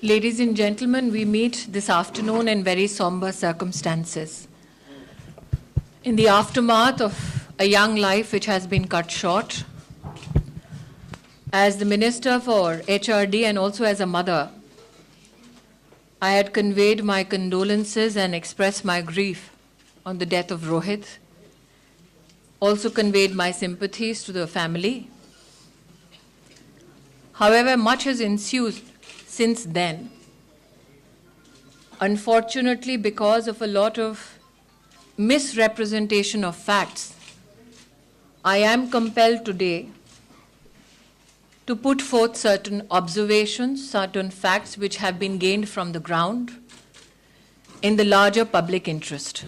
Ladies and gentlemen, we meet this afternoon in very somber circumstances. In the aftermath of a young life which has been cut short, as the Minister for HRD and also as a mother, I had conveyed my condolences and expressed my grief on the death of Rohit, also conveyed my sympathies to the family. However, much has ensued since then. Unfortunately, because of a lot of misrepresentation of facts, I am compelled today to put forth certain observations, certain facts which have been gained from the ground in the larger public interest.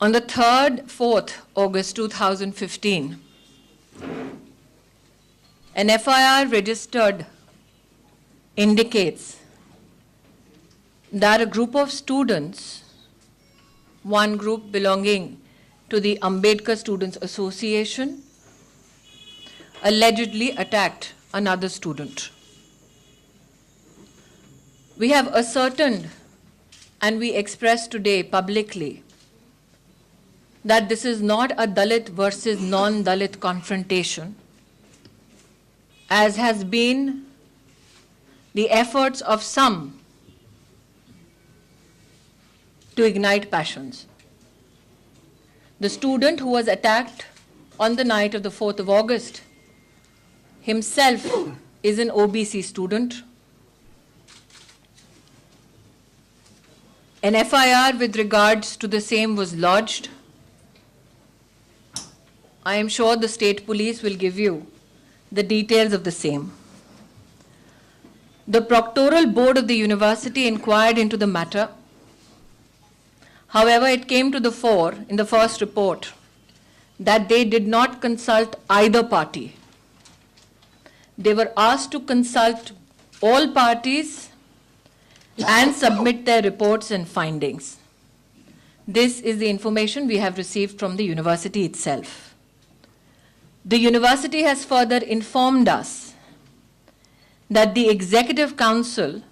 On the 4th August 2015, an FIR registered indicates that a group of students, one group belonging to the Ambedkar Students Association, allegedly attacked another student. We have ascertained and we express today publicly that this is not a Dalit versus non-Dalit confrontation, as has been the efforts of some to ignite passions. The student who was attacked on the night of the 4th of August himself is an OBC student. An FIR with regards to the same was lodged. I am sure the state police will give you the details of the same. The proctoral board of the university inquired into the matter. However, it came to the fore in the first report that they did not consult either party. They were asked to consult all parties and submit their reports and findings. This is the information we have received from the university itself. The university has further informed us that the Executive Council,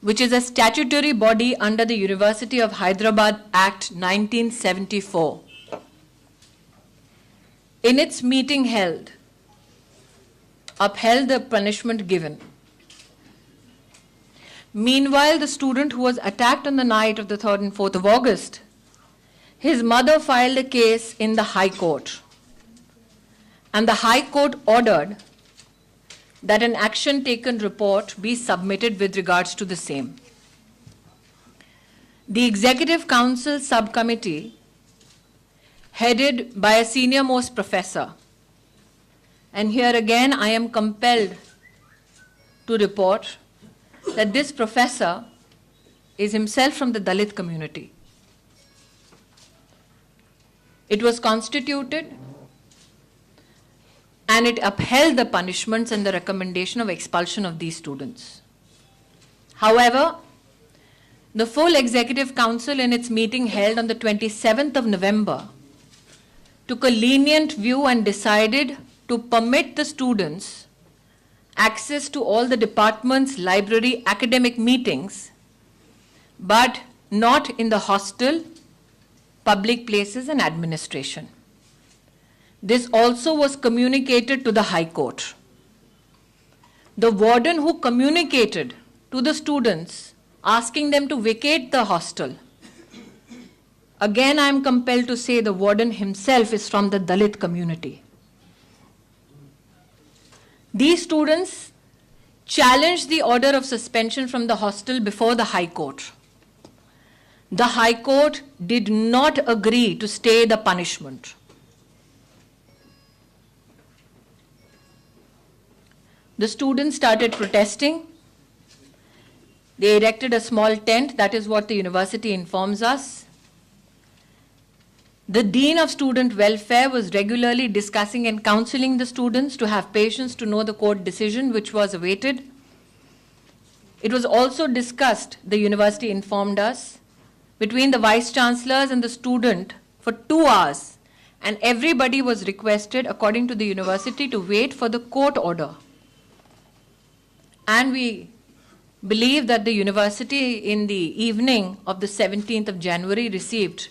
which is a statutory body under the University of Hyderabad Act 1974, in its meeting held, upheld the punishment given. Meanwhile, the student who was attacked on the night of the 3rd and 4th of August, his mother filed a case in the High Court. And the High Court ordered that an action taken report be submitted with regards to the same. The Executive Council subcommittee, headed by a senior-most professor, and here again I am compelled to report that this professor is himself from the Dalit community. It was constituted and it upheld the punishments and the recommendation of expulsion of these students. However, the full Executive Council in its meeting held on the 27th of November took a lenient view and decided to permit the students access to all the department's library academic meetings, but not in the hostel, public places and administration. This also was communicated to the High Court. The warden who communicated to the students asking them to vacate the hostel, again I am compelled to say the warden himself is from the Dalit community. These students challenged the order of suspension from the hostel before the High Court. The High Court did not agree to stay the punishment. The students started protesting. They erected a small tent, that is what the university informs us. The Dean of Student Welfare was regularly discussing and counseling the students to have patience to know the court decision which was awaited. It was also discussed, the university informed us, between the Vice Chancellors and the student for 2 hours, and everybody was requested, according to the university, to wait for the court order. And we believe that the university in the evening of the 17th of January received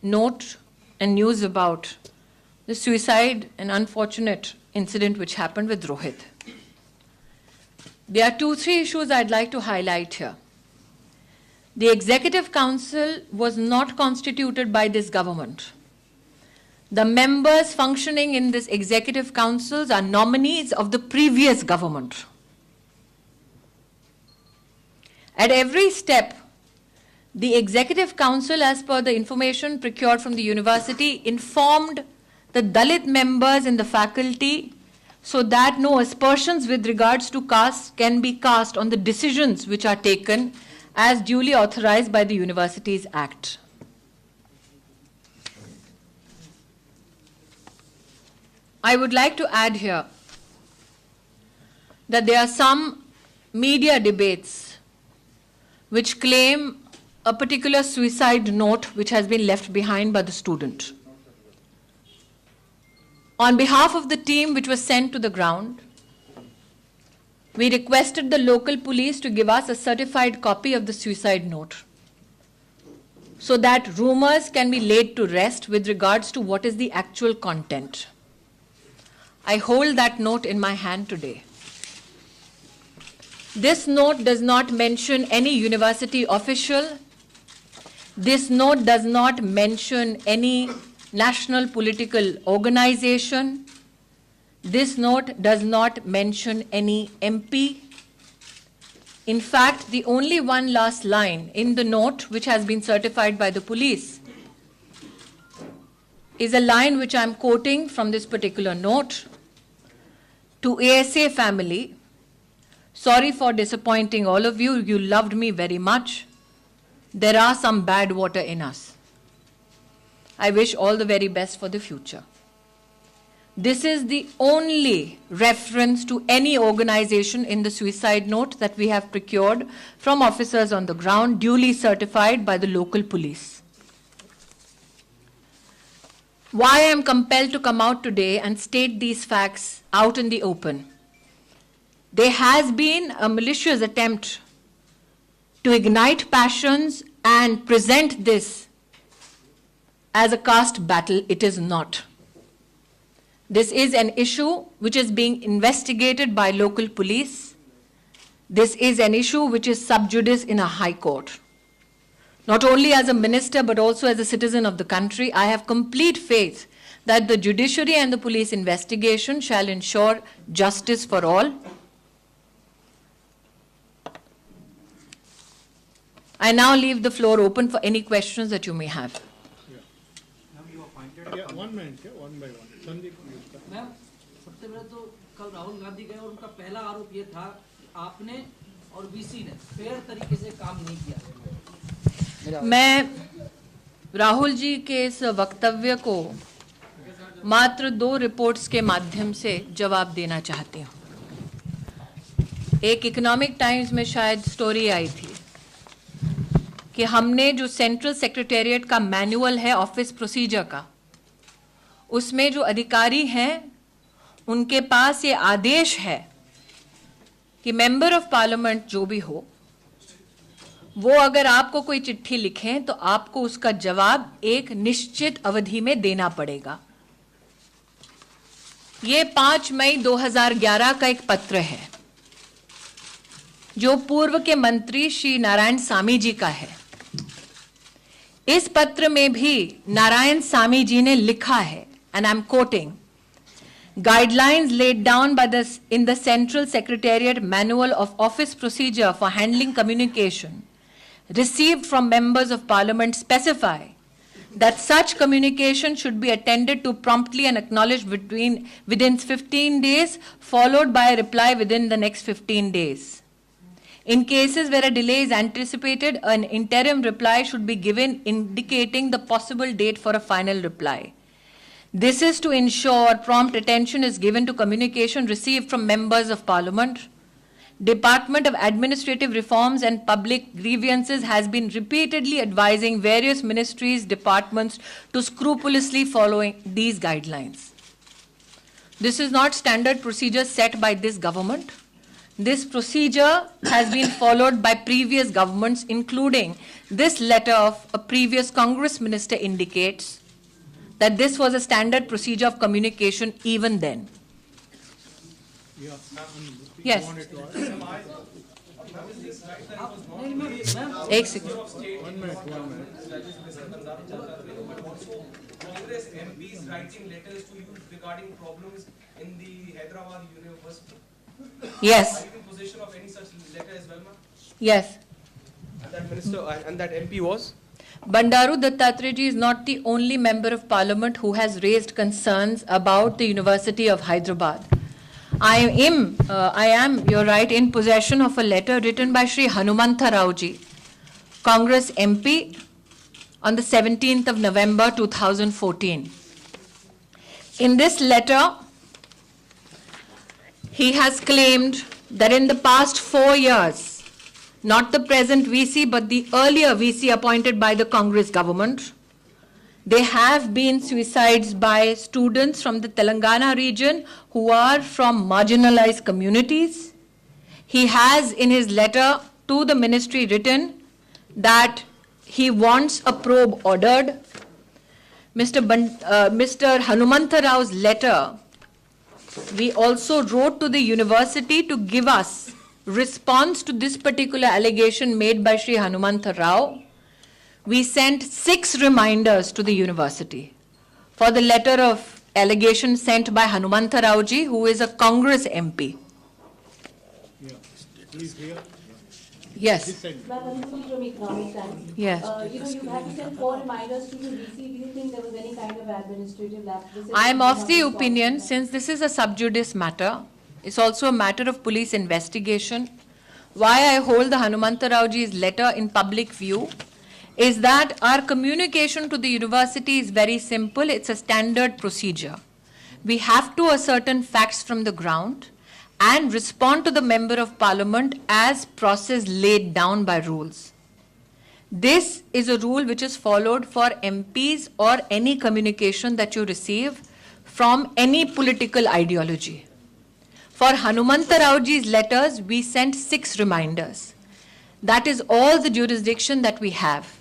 note and news about the suicide and unfortunate incident which happened with Rohit. There are 2-3 issues I'd like to highlight here. The Executive Council was not constituted by this government. The members functioning in this Executive Councils are nominees of the previous government. At every step, the Executive Council, as per the information procured from the university, informed the Dalit members in the faculty so that no aspersions with regards to caste can be cast on the decisions which are taken as duly authorized by the Universities Act. I would like to add here that there are some media debates which claim a particular suicide note which has been left behind by the student. On behalf of the team which was sent to the ground, we requested the local police to give us a certified copy of the suicide note so that rumors can be laid to rest with regards to what is the actual content. I hold that note in my hand today. This note does not mention any university official. This note does not mention any national political organization. This note does not mention any MP. In fact, the only one last line in the note, which has been certified by the police, is a line which I'm quoting from this particular note. To ASA family, sorry for disappointing all of you. You loved me very much. There are some bad water in us. I wish all the very best for the future. This is the only reference to any organization in the suicide note that we have procured from officers on the ground, duly certified by the local police. Why I am compelled to come out today and state these facts out in the open? There has been a malicious attempt to ignite passions and present this as a caste battle. It is not. This is an issue which is being investigated by local police. This is an issue which is sub judice in a high court. Not only as a minister, but also as a citizen of the country, I have complete faith that the judiciary and the police investigation shall ensure justice for all. I now leave the floor open for any questions that you may have. Yeah, 1 minute, one by one. Sandeep, ma'am, सबसे पहले तो कल राहुल गांधी गए और उनका पहला आरोप ये था कि आपने और वीसी ने फेयर तरीके से काम नहीं किया। मैं राहुल जी के इस वक्तव्य को मात्र 2 रिपोर्ट्स के माध्यम से जवाब देना चाहती हूँ। एक इकोनॉमिक टाइम्स में शायद स्टोरी आई थी कि हमने जो सेंट्रल सेक्रेटेरिएट का मैनुअल है ऑफिस प्रोसीजर का, उसमें जो अधिकारी हैं उनके पास ये आदेश है कि मेंबर ऑफ पार्लियामेंट जो भी हो, वो अगर आपको कोई चिट्ठी लिखें तो आपको उसका जवाब एक निश्चित अवधि में देना पड़ेगा। ये 5 मई 2011 का एक पत्र है जो पूर्व के मंत्री श्री नारायण सामी जी का है। इस पत्र में भी नारायण सामी जी ने लिखा है, and I'm quoting, guidelines laid down by in the Central Secretariat Manual of Office Procedure for Handling Communication received from members of Parliament specify that such communication should be attended to promptly and acknowledged within 15 days, followed by a reply within the next 15 days. In cases where a delay is anticipated, an interim reply should be given indicating the possible date for a final reply. This is to ensure prompt attention is given to communication received from members of Parliament. Department of Administrative Reforms and Public Grievances has been repeatedly advising various ministries, departments to scrupulously follow these guidelines. This is not standard procedure set by this government. This procedure has been followed by previous governments, including this letter of a previous Congress minister indicates that this was a standard procedure of communication even then. Yeah. Yes. Wanted to ask. एक second. 1 minute, 1 minute. Congress MPs writing letters to you regarding problems in the Hyderabad University. Yes. Are you in possession of any such letter as well, ma'am? Yes. And that minister and that MP was? Bandaru Dattatreya is not the only member of parliament who has raised concerns about the University of Hyderabad. I am, you're right, in possession of a letter written by Shri Hanumantha Raoji, Congress MP, on the 17th of November 2014. In this letter, he has claimed that in the past 4 years, not the present VC but the earlier VC appointed by the Congress government, there have been suicides by students from the Telangana region who are from marginalized communities. He has in his letter to the ministry written that he wants a probe ordered. Mr. Hanumantha Rao's letter, we also wrote to the university to give us response to this particular allegation made by Shri Hanumantha Rao. We sent 6 reminders to the university for the letter of allegation sent by Hanumantha Raoji, who is a Congress MP. Yeah. Please hear. Yes. This side. Ma'am, Anupam from Economic Times. Yes. You had to send 4 reminders to the VC. Do you think there was any kind of administrative lapse? I am of the opinion, since this is a sub judice matter, it's also a matter of police investigation. Why I hold the Hanumantha Raoji's letter in public view is that our communication to the university is very simple. It's a standard procedure. We have to ascertain facts from the ground and respond to the member of parliament as process laid down by rules. This is a rule which is followed for MPs or any communication that you receive from any political ideology. For Hanumantha Raoji's letters, we sent 6 reminders. That is all the jurisdiction that we have.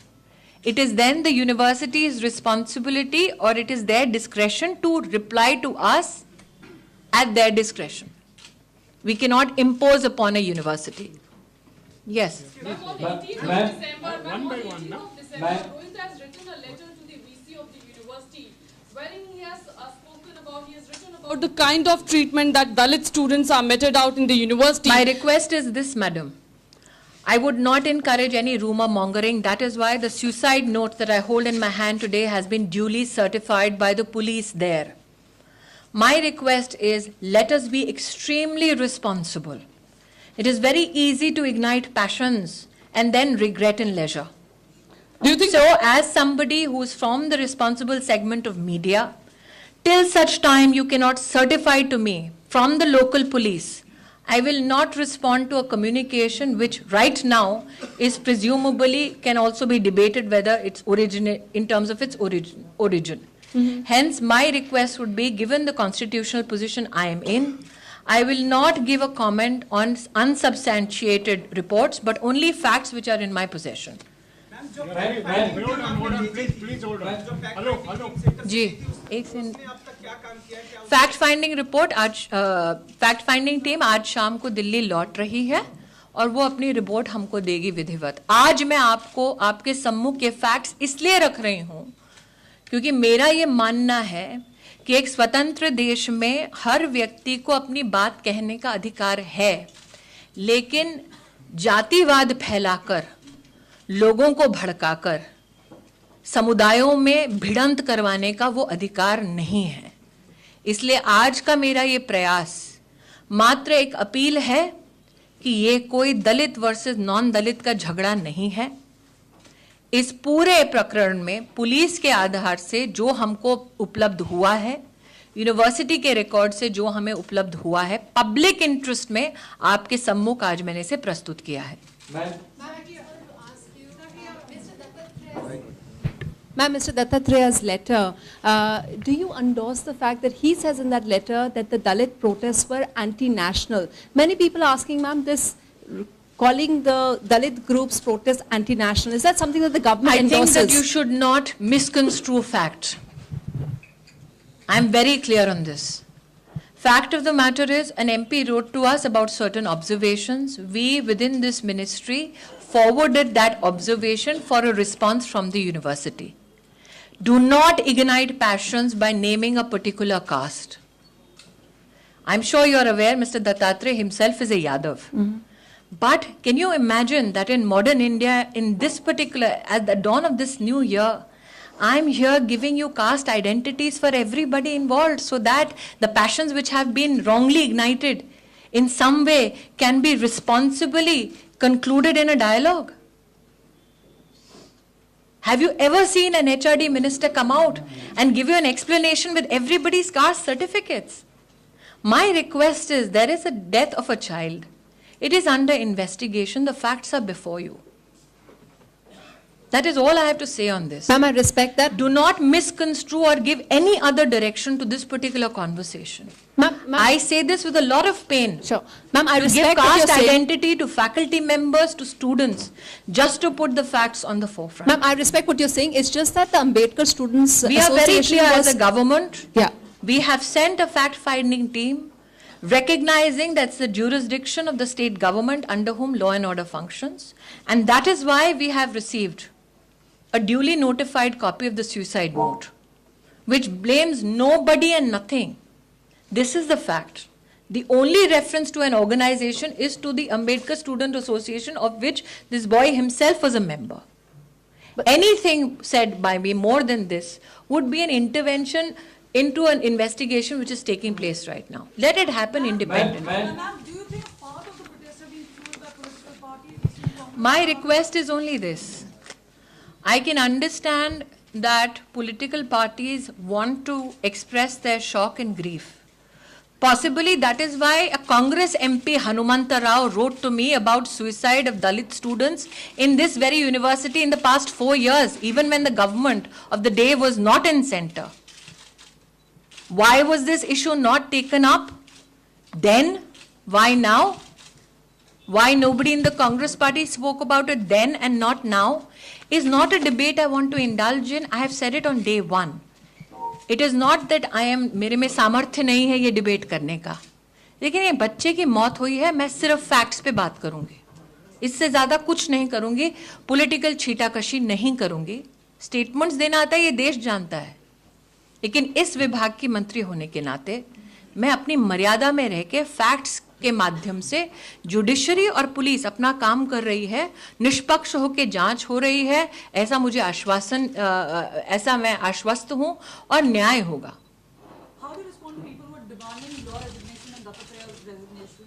It is then the university's responsibility or it is their discretion to reply to us at their discretion. We cannot impose upon a university. Yes. Ma'am, on 18th of December, One by one, no? Rohit has written a letter to the VC of the university wherein he has written about the kind of treatment that Dalit students are meted out in the university. My request is this, madam. I would not encourage any rumor mongering. That is why the suicide note that I hold in my hand today has been duly certified by the police there. My request is, let us be extremely responsible. It is very easy to ignite passions and then regret in leisure. Do you think So, as somebody who is from the responsible segment of media, till such time you cannot certify to me from the local police, I will not respond to a communication which right now is presumably can also be debated whether it's in terms of its origin. Hence, my request would be, given the constitutional position I am in, I will not give a comment on unsubstantiated reports, but only facts which are in my possession. Hold on, please hold on. Hello. जी एक second fact finding report आज fact finding team आज शाम को दिल्ली लौट रही है और वो अपनी रिपोर्ट हमको देगी विधिवत. आज मैं आपको आपके सम्मुख ये फैक्ट्स इसलिए रख रही हूँ क्योंकि मेरा ये मानना है कि एक स्वतंत्र देश में हर व्यक्ति को अपनी बात कहने का अधिकार है, लेकिन जातिवाद फैलाकर, लोगों को भड़काकर, समुदायों में भिड़ंत करवाने का वो अधिकार नहीं है. इसलिए आज का मेरा ये प्रयास मात्र एक अपील है कि ये कोई दलित वर्सेस नॉन दलित का झगड़ा नहीं है. इस पूरे प्रकरण में पुलिस के आधार से जो हमको उपलब्ध हुआ है, यूनिवर्सिटी के रिकॉर्ड से जो हमें उपलब्ध हुआ है, पब्लिक इंटरेस्ट में आपके सम्मुख आज मैंने इसे प्रस्तुत किया है. Ma'am, Mr. Dattatreya's letter, do you endorse the fact that he says in that letter that the Dalit protests were anti-national? Many people are asking, ma'am, this calling the Dalit groups protests anti-national, is that something that the government I think endorses? that you should not misconstrue fact. I'm very clear on this. Fact of the matter is, an MP wrote to us about certain observations. We, within this ministry, forwarded that observation for a response from the university. Do not ignite passions by naming a particular caste. I'm sure you're aware Mr. Dattatreya himself is a Yadav. But can you imagine that in modern India, in this particular, at the dawn of this new year, I'm here giving you caste identities for everybody involved so that the passions which have been wrongly ignited in some way can be responsibly concluded in a dialogue. Have you ever seen an HRD minister come out and give you an explanation with everybody's caste certificates? My request is, there is a death of a child. It is under investigation. The facts are before you. That is all I have to say on this. Ma'am, I respect that. Do not misconstrue or give any other direction to this particular conversation. I say this with a lot of pain. Sure. Ma'am, I To give respect what caste you're saying. identity to faculty members, to students, just to put the facts on the forefront. Ma'am, I respect what you're saying. It's just that the Ambedkar Students We are very Association clear was... as a government. Yeah. We have sent a fact-finding team, recognizing that's the jurisdiction of the state government under whom law and order functions. And that is why we have received a duly notified copy of the suicide note, which blames nobody and nothing. This is the fact. The only reference to an organization is to the Ambedkar Student Association, of which this boy himself was a member. But anything said by me more than this would be an intervention into an investigation which is taking place right now. Let it happen independently. Ma'am, do you think part of the protests have been fueled by political parties? My request is only this. I can understand that political parties want to express their shock and grief. Possibly that is why a Congress MP, Hanumanta Rao, wrote to me about suicide of Dalit students in this very university in the past 4 years, even when the government of the day was not in center. Why was this issue not taken up then? Why now? Why nobody in the Congress party spoke about it then and not now is not a debate I want to indulge in. I have said it on day one. It is not that I am, मेरे में सामर्थ्य नहीं है ये debate करने का. लेकिन ये बच्चे की मौत हुई है, मैं सिर्फ फैक्ट्स पे बात करूंगी. इससे ज्यादा कुछ नहीं करूंगी. पॉलिटिकल छीटाकशी नहीं करूंगी. स्टेटमेंट्स देना आता है, ये देश जानता है. लेकिन इस विभाग की मंत्री होने के नाते मैं अपनी मर्यादा में रह के फैक्ट्स के माध्यम से जुडिशरी और पुलिस अपना काम कर रही है, निष्पक्ष होकर जांच हो रही है, ऐसा मुझे आश्वासन, ऐसा मैं आश्वस्त हूं और न्याय होगा. How do you respond to people who are demanding your resignation and Dattatreya's resignation?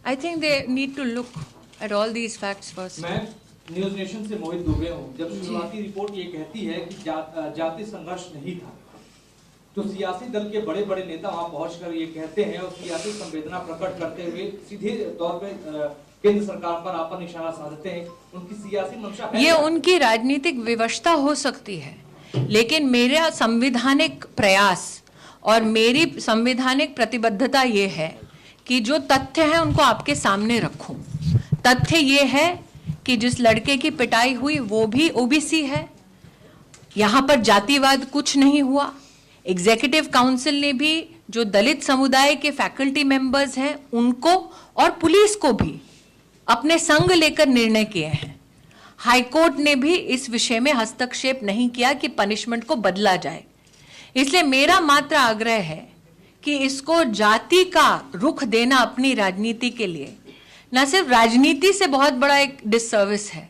I think they need to look at all these facts first. मैं न्यूज नेशन से मोहित दुबे हूँ. जब शुरुआती रिपोर्ट ये कहती है कि जाति संघर्ष नहीं था, तो सियासी दल के बड़े बड़े नेता वहां पहुंचकर ये कहते हैं और सियासी संवेदना प्रकट करते हुए सीधे तौर पे केंद्र सरकार पर आपन निशाना साधते हैं. उनकी सियासी मंशा है. ये उनकी राजनीतिक विवशता हो सकती है, लेकिन मेरा संवैधानिक प्रयास और मेरी संवैधानिक प्रतिबद्धता ये है कि जो तथ्य है उनको आपके सामने रखूं. तथ्य ये है कि जिस लड़के की पिटाई हुई वो भी ओबीसी है. यहाँ पर जातिवाद कुछ नहीं हुआ. एग्जीक्यूटिव काउंसिल ने भी जो दलित समुदाय के फैकल्टी मेंबर्स हैं उनको और पुलिस को भी अपने संग लेकर निर्णय किए हैं. हाईकोर्ट ने भी इस विषय में हस्तक्षेप नहीं किया कि पनिशमेंट को बदला जाए. इसलिए मेरा मात्र आग्रह है कि इसको जाति का रुख देना अपनी राजनीति के लिए न सिर्फ राजनीति से बहुत बड़ा एक डिससर्विस है,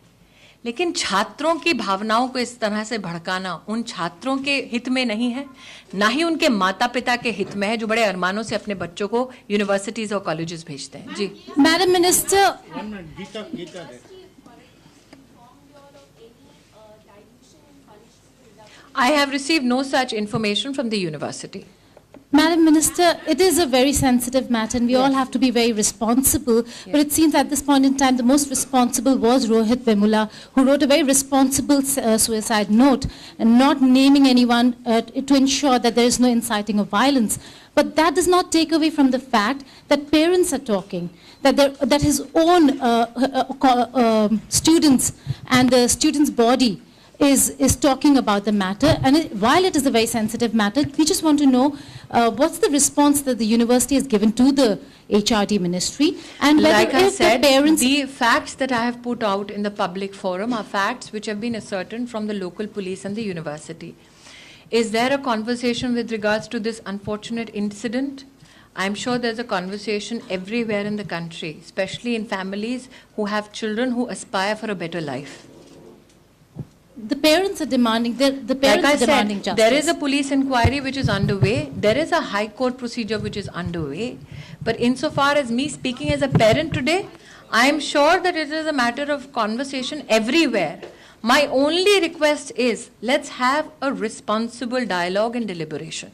लेकिन छात्रों की भावनाओं को इस तरह से भड़काना उन छात्रों के हित में नहीं है, ना ही उनके माता पिता के हित में है जो बड़े अरमानों से अपने बच्चों को यूनिवर्सिटीज और कॉलेजेस भेजते हैं. जी Madam Minister, Gita there. I have received no such information from the university. Madam Minister, it is a very sensitive matter and we all have to be very responsible. But it seems at this point in time, the most responsible was Rohit Vemula, who wrote a very responsible suicide note and not naming anyone to ensure that there is no inciting of violence. But that does not take away from the fact that parents are talking, that his own students and the students' body is talking about the matter. And while it is a very sensitive matter, we just want to know what's the response that the university has given to the HRD ministry, and whether Like I if said, the parents... the facts that I have put out in the public forum are facts which have been ascertained from the local police and the university. Is there a conversation with regards to this unfortunate incident? I'm sure there's a conversation everywhere in the country, especially in families who have children who aspire for a better life. The parents are demanding, the parents Like I are demanding said, justice. there is a police inquiry which is underway. There is a high court procedure which is underway. But insofar as me speaking as a parent today, I am sure that it is a matter of conversation everywhere. My only request is, let's have a responsible dialogue and deliberation,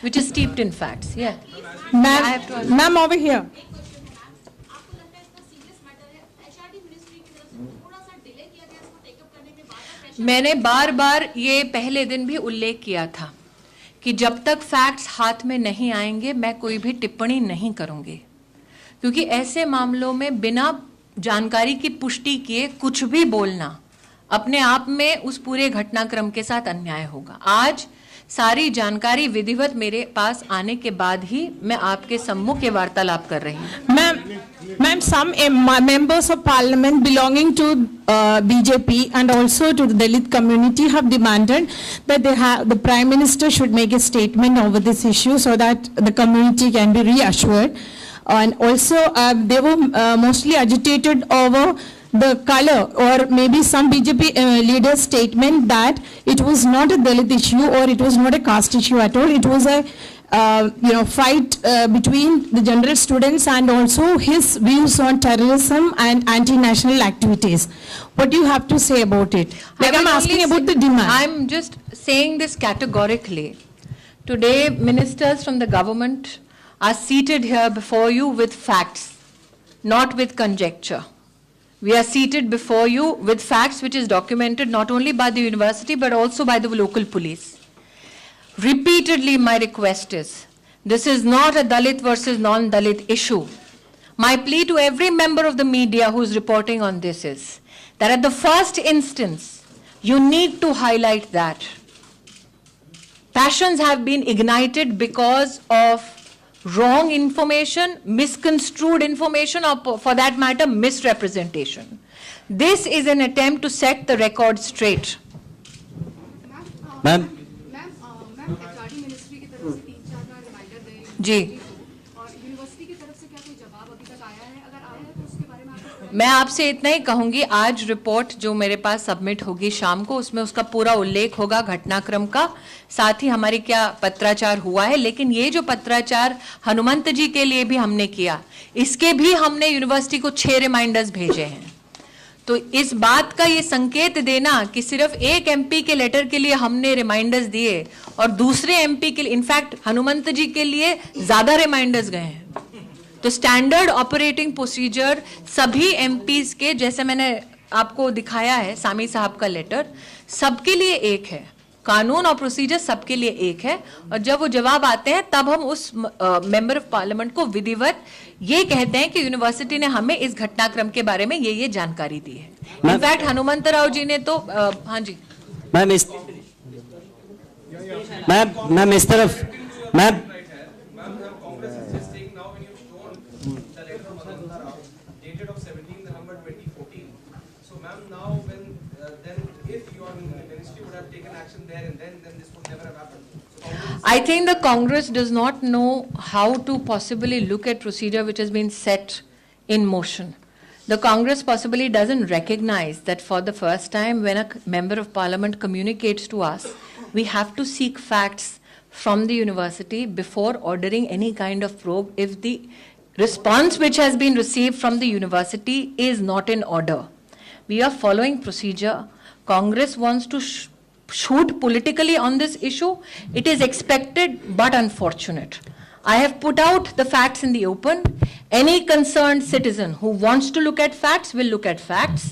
which is steeped in facts. Yeah. I have to ask- Ma'am, over here. मैंने बार बार ये पहले दिन भी उल्लेख किया था कि जब तक फैक्ट्स हाथ में नहीं आएंगे मैं कोई भी टिप्पणी नहीं करूंगी, क्योंकि ऐसे मामलों में बिना जानकारी की पुष्टि किए कुछ भी बोलना अपने आप में उस पूरे घटनाक्रम के साथ अन्याय होगा। आज सारी जानकारी विधिवत मेरे पास आने के बाद ही मैं आपके सम्मुख ये वार्तालाप कर रही हूँ। Ma'am, some members of parliament belonging to BJP and also to the Dalit community have demanded that the Prime Minister should make a statement over this issue so that the community can be reassured. And also, they were mostly agitated over the color or maybe some BJP leader's statement that it was not a Dalit issue or it was not a caste issue at all. It was a fight between the general students and also his views on terrorism and anti-national activities. What do you have to say about it? Like I'm asking about the demand. I'm just saying this categorically. Today, ministers from the government are seated here before you with facts, not with conjecture. We are seated before you with facts which is documented not only by the university but also by the local police. Repeatedly, my request is, this is not a Dalit versus non-Dalit issue. My plea to every member of the media who is reporting on this is that at the first instance, you need to highlight that passions have been ignited because of wrong information, misconstrued information, or for that matter, misrepresentation. This is an attempt to set the record straight. Ma'am. जी, मैं आपसे इतना ही कहूंगी, आज report जो मेरे पास submit होगी शाम को, उसमें उसका पूरा उल्लेख होगा घटनाक्रम का, साथ ही हमारी क्या पत्राचार हुआ है। लेकिन ये जो पत्राचार हनुमंत जी के लिए भी हमने किया, इसके भी हमने यूनिवर्सिटी को 6 रिमाइंडर्स भेजे हैं। तो इस बात का ये संकेत देना कि सिर्फ एक एमपी के लेटर के लिए हमने रिमाइंडर्स दिए और दूसरे एमपी के लिए, इनफैक्ट हनुमंत जी के लिए ज्यादा रिमाइंडर्स गए हैं। तो स्टैंडर्ड ऑपरेटिंग प्रोसीजर सभी एमपीज के, जैसे मैंने आपको दिखाया है सामी साहब का लेटर, सबके लिए एक है, कानून और प्रोसीजर सबके लिए एक है। और जब वो जवाब आते हैं तब हम उस मेंबर ऑफ पार्लियामेंट को विधिवत ये कहते हैं कि यूनिवर्सिटी ने हमें इस घटनाक्रम के बारे में ये जानकारी दी है। इनफैक्ट हनुमंत राव जी ने तो हाँ जी मैम इस तरफ ma'am I think the Congress does not know how to possibly look at procedure which has been set in motion. The Congress possibly doesn't recognize that for the first time when a member of parliament communicates to us, we have to seek facts from the university before ordering any kind of probe if the response which has been received from the university is not in order. We are following procedure. Congress wants to shoot politically on this issue. It is expected but unfortunate. I have put out the facts in the open. Any concerned citizen who wants to look at facts will look at facts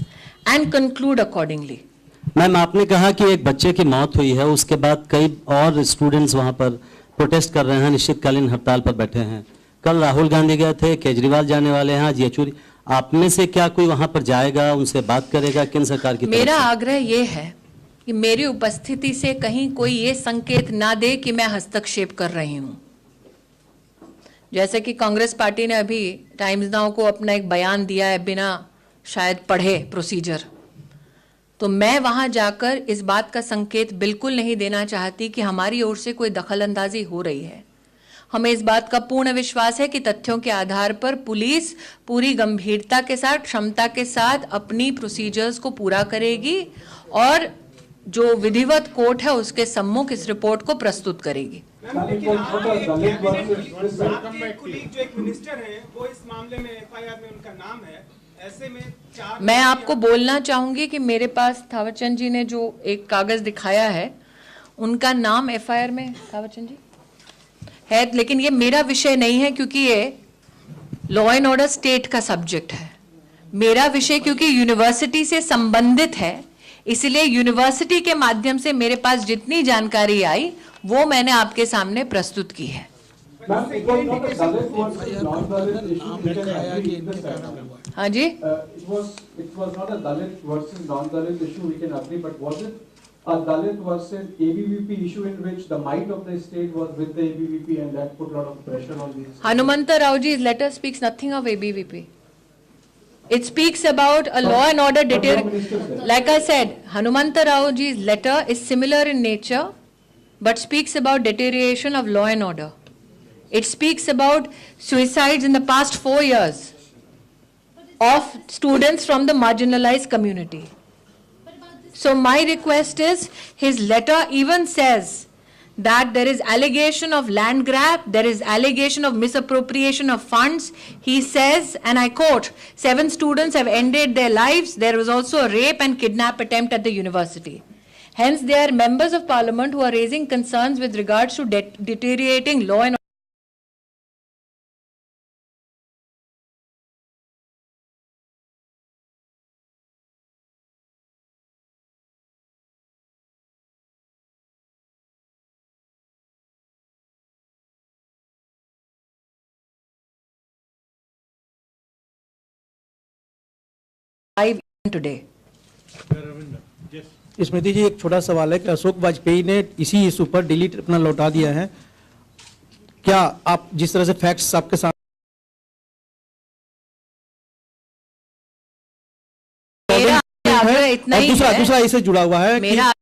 and conclude accordingly. Ma'am, आपने कहा कि एक बच्चे की मौत हुई है, उसके बाद कई और स्टूडेंट्स वहां पर प्रोटेस्ट कर रहे हैं, निश्चितकालीन हड़ताल पर बैठे हैं। कल राहुल गांधी गए थे, केजरीवाल जाने वाले हैं, आज येचुरी। आप में से क्या कोई वहां पर जाएगा, उनसे बात करेगा केंद्र सरकार की तरफ से? मेरा आग्रह ये है कि मेरी उपस्थिति से कहीं कोई ये संकेत ना दे कि मैं हस्तक्षेप कर रही हूं। जैसे कि कांग्रेस पार्टी ने अभी टाइम्स नाउ को अपना एक बयान दिया है बिना शायद पढ़े प्रोसीजर, तो मैं वहां जाकर इस बात का संकेत बिल्कुल नहीं देना चाहती कि हमारी ओर से कोई दखलंदाजी हो रही है। हमें इस बात का पूर्ण विश्वास है कि तथ्यों के आधार पर पुलिस पूरी गंभीरता के साथ, क्षमता के साथ अपनी प्रोसीजर्स को पूरा करेगी और जो विधिवत कोर्ट है उसके सम्मुख इस रिपोर्ट को प्रस्तुत करेगी। जो एक मिनिस्टर है वो इस मामले में एफआईआर में उनका नाम है, ऐसे में मैं आपको बोलना चाहूंगी कि मेरे पास थावरचंद जी ने जो एक कागज दिखाया है उनका नाम एफआईआर में थावरचंद जी है, लेकिन ये मेरा विषय नहीं है क्योंकि ये लॉ एंड ऑर्डर स्टेट का सब्जेक्ट है। मेरा विषय क्योंकि यूनिवर्सिटी से संबंधित है, इसलिए यूनिवर्सिटी के माध्यम से मेरे पास जितनी जानकारी आई वो मैंने आपके सामने प्रस्तुत की है। हाँ जी, a Dalit versus ABVP issue in which the might of the state was with the ABVP and that put a lot of pressure on these. Hanumanta Raoji's letter speaks nothing of ABVP. It speaks about a law and order deterioration. Like I said, Hanumanta Raoji's letter is similar in nature, but speaks about deterioration of law and order. It speaks about suicides in the past 4 years of students from the marginalized community. So my request is, his letter even says that there is allegation of land grab, there is allegation of misappropriation of funds. He says, and I quote, 7 students have ended their lives. There was also a rape and kidnap attempt at the university. Hence, they are members of parliament who are raising concerns with regards to deteriorating law and today. स्मृति जी, एक छोटा सवाल है कि अशोक वाजपेयी ने इसी issue पर delete अपना लौटा दिया है। क्या आप जिस तरह से फैक्ट्स आपके साथ इतना ही है, दूसरा इससे जुड़ा हुआ है मेरा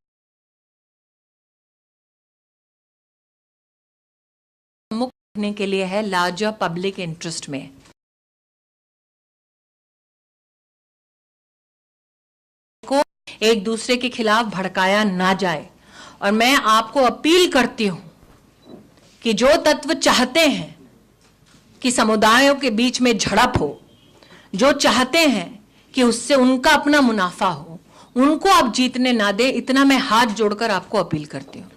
मुक्त करने के लिए है लार्जर पब्लिक इंटरेस्ट में। को एक दूसरे के खिलाफ भड़काया ना जाए और मैं आपको अपील करती हूं कि जो तत्व चाहते हैं कि समुदायों के बीच में झड़प हो, जो चाहते हैं कि उससे उनका अपना मुनाफा हो, उनको आप जीतने ना दे, इतना मैं हाथ जोड़कर आपको अपील करती हूं।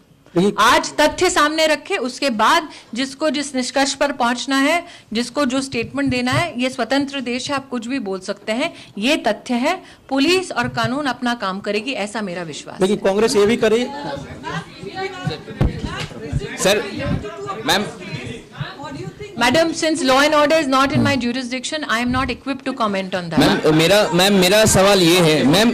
आज तथ्य सामने रखे, उसके बाद जिसको जिस निष्कर्ष पर पहुंचना है, जिसको जो स्टेटमेंट देना है, ये स्वतंत्र देश है, आप कुछ भी बोल सकते हैं। ये तथ्य है, पुलिस और कानून अपना काम करेगी, ऐसा मेरा विश्वास है। लेकिन कांग्रेस ये भी करे। Sir, ma'am, Madam, since law and order is not in my jurisdiction, I am not equipped to comment on that. मेरा सवाल ये है, मैम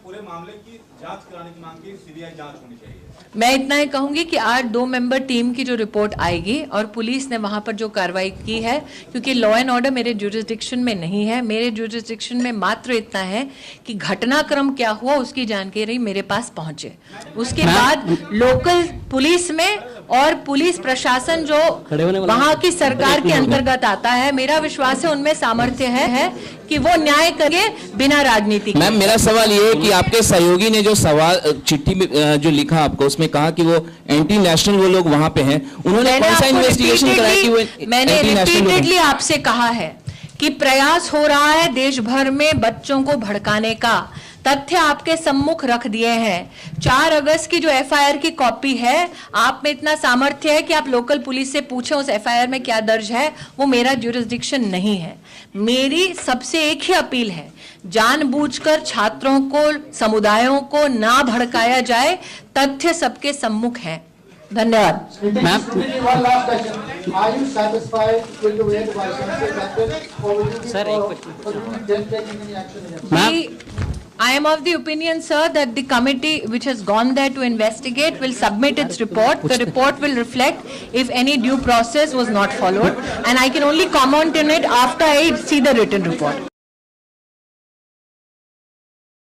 पूरे मामले की जांच कराने की मांग की, सीबीआई जांच होनी चाहिए। मैं इतना ही कहूंगी कि आज 2 मेंबर टीम की जो रिपोर्ट आएगी और पुलिस ने वहां पर जो कार्रवाई की है, क्योंकि लॉ एंड ऑर्डर मेरे जुरिस्डिक्शन में नहीं है, मेरे जुरिस्डिक्शन में मात्र इतना है कि घटनाक्रम क्या हुआ उसकी जानकारी मेरे पास पहुंचे। उसके बाद लोकल पुलिस में और पुलिस प्रशासन जो वहां की सरकार के अंतर्गत आता है, मेरा विश्वास है उनमें सामर्थ्य है कि वो न्याय करे बिना राजनीति। मैम, मेरा सवाल ये है कि आपके सहयोगी ने जो सवाल चिट्ठी में जो लिखा आपको, उसमें कहा कि वो एंटी नेशनल वो लोग वहां पे हैं, उन्होंने कौन सा इन्वेस्टिगेशन कराया कि वो मैंने रिपीटेडली आपसे कहा है कि प्रयास हो रहा है देश भर में बच्चों को भड़काने का। तथ्य आपके सम्मुख रख दिए हैं। 4 अगस्त की जो एफआईआर की कॉपी है, आप में इतना सामर्थ्य है कि आप लोकल पुलिस से पूछें उस एफआईआर में क्या दर्ज है, वो मेरा ज्यूरिसडिक्शन नहीं है। मेरी सबसे एक ही अपील है, जानबूझकर छात्रों को, समुदायों को ना भड़काया जाए। तथ्य सबके सम्मुख है। धन्यवाद। Ma'am, one last question. Are you satisfied with the way the Vice Chancellor acted, or will you be taking any action? I am of the opinion, sir, that the committee which has gone there to investigate will submit its report. The report will reflect if any due process was not followed, and I can only comment on it after I see the written report.